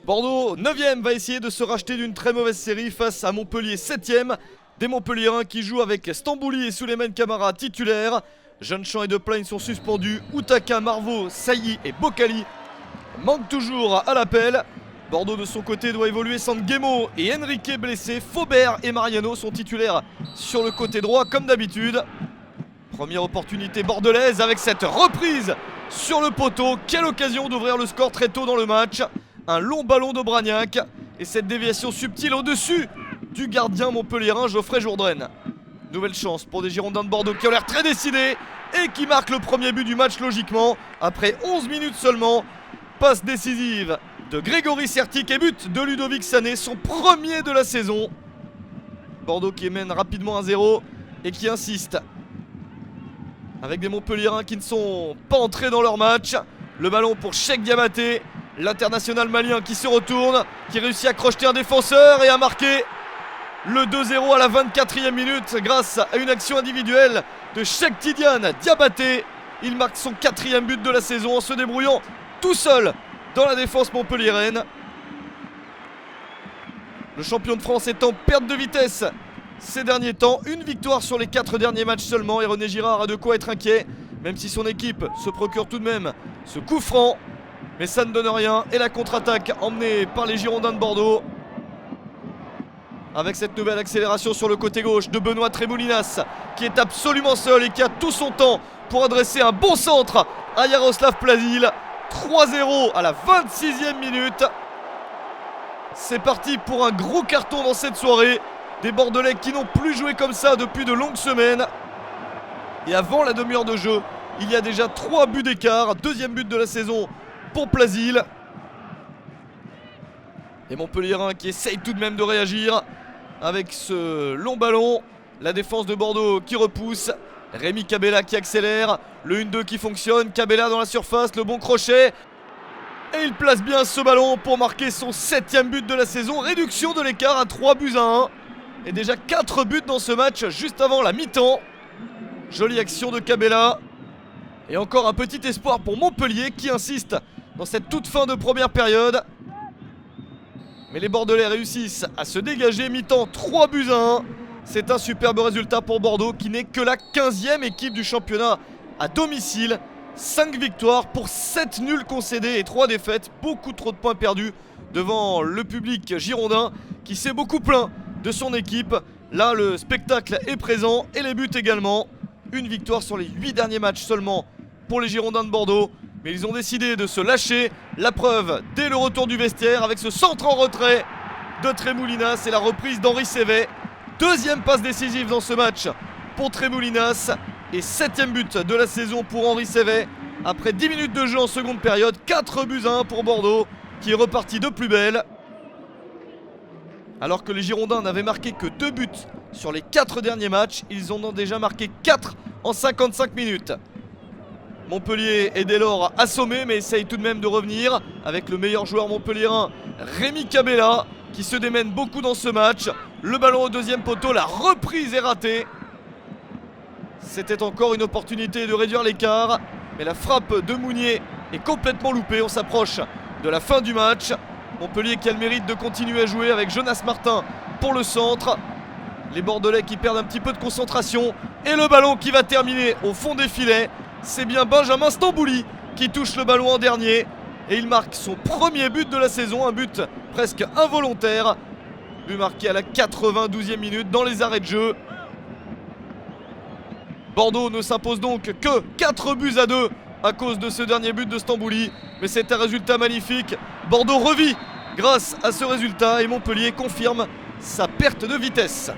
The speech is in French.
Bordeaux, 9ème, va essayer de se racheter d'une très mauvaise série face à Montpellier, 7ème. Des Montpelliérains qui jouent avec Stambouli et Souleymane Camara titulaires. Jeannechamp et Deplagne sont suspendus. Outaka, Marvaux, Sailly et Bocali manquent toujours à l'appel. Bordeaux de son côté doit évoluer sans Guémo et Enrique blessé. Faubert et Mariano sont titulaires sur le côté droit comme d'habitude. Première opportunité bordelaise avec cette reprise sur le poteau. Quelle occasion d'ouvrir le score très tôt dans le match. Un long ballon de Bragnac et cette déviation subtile au-dessus du gardien montpelliérain Geoffrey Jourdain. Nouvelle chance pour des Girondins de Bordeaux qui ont l'air très décidés et qui marquent le premier but du match logiquement après 11 minutes seulement. Passe décisive de Grégory Sertic et but de Ludovic Sané, son premier de la saison. Bordeaux qui mène rapidement 1-0 et qui insiste avec des Montpelliérains qui ne sont pas entrés dans leur match. Le ballon pour Cheikh Diabaté, l'international malien qui se retourne, qui réussit à crocheter un défenseur et à marquer le 2-0 à la 24e minute grâce à une action individuelle de Cheikh Tidiane Diabaté. Il marque son 4e but de la saison en se débrouillant tout seul dans la défense montpelliéraine. Le champion de France est en perte de vitesse ces derniers temps. Une victoire sur les 4 derniers matchs seulement et René Girard a de quoi être inquiet, même si son équipe se procure tout de même ce coup franc. Mais ça ne donne rien et la contre-attaque emmenée par les Girondins de Bordeaux. Avec cette nouvelle accélération sur le côté gauche de Benoît Tremoulinas qui est absolument seul et qui a tout son temps pour adresser un bon centre à Yaroslav Plazil. 3-0 à la 26e minute. C'est parti pour un gros carton dans cette soirée. Des Bordelais qui n'ont plus joué comme ça depuis de longues semaines. Et avant la demi-heure de jeu, il y a déjà 3 buts d'écart. Deuxième but de la saison pour Plazil. Et Montpelliérain qui essaye tout de même de réagir avec ce long ballon. La défense de Bordeaux qui repousse. Rémi Cabella qui accélère. Le 1-2 qui fonctionne. Cabella dans la surface. Le bon crochet. Et il place bien ce ballon pour marquer son 7e but de la saison. Réduction de l'écart à 3-1. Et déjà 4 buts dans ce match juste avant la mi-temps. Jolie action de Cabella. Et encore un petit espoir pour Montpellier qui insiste dans cette toute fin de première période. Mais les Bordelais réussissent à se dégager. Mi-temps 3-1. C'est un superbe résultat pour Bordeaux qui n'est que la 15e équipe du championnat à domicile. 5 victoires pour 7 nuls concédés et 3 défaites. Beaucoup trop de points perdus devant le public girondin qui s'est beaucoup plaint de son équipe. Là, le spectacle est présent et les buts également. Une victoire sur les 8 derniers matchs seulement pour les Girondins de Bordeaux. Mais ils ont décidé de se lâcher. La preuve dès le retour du vestiaire avec ce centre en retrait de Tremoulinas et la reprise d'Henri Sévet. Deuxième passe décisive dans ce match pour Tremoulinas. Et 7e but de la saison pour Henri Sévet. Après 10 minutes de jeu en seconde période, 4-1 pour Bordeaux qui est reparti de plus belle. Alors que les Girondins n'avaient marqué que 2 buts sur les 4 derniers matchs, ils en ont déjà marqué 4 en 55 minutes. Montpellier est dès lors assommé mais essaye tout de même de revenir avec le meilleur joueur montpelliérain, Rémi Cabella, qui se démène beaucoup dans ce match. Le ballon au deuxième poteau, la reprise est ratée. C'était encore une opportunité de réduire l'écart, mais la frappe de Mounier est complètement loupée. On s'approche de la fin du match. Montpellier qui a le mérite de continuer à jouer avec Jonas Martin pour le centre. Les Bordelais qui perdent un petit peu de concentration. Et le ballon qui va terminer au fond des filets. C'est bien Benjamin Stambouli qui touche le ballon en dernier. Et il marque son premier but de la saison. Un but presque involontaire. But marqué à la 92e minute dans les arrêts de jeu. Bordeaux ne s'impose donc que 4-2 à cause de ce dernier but de Stambouli. Mais c'est un résultat magnifique. Bordeaux revit grâce à ce résultat et Montpellier confirme sa perte de vitesse.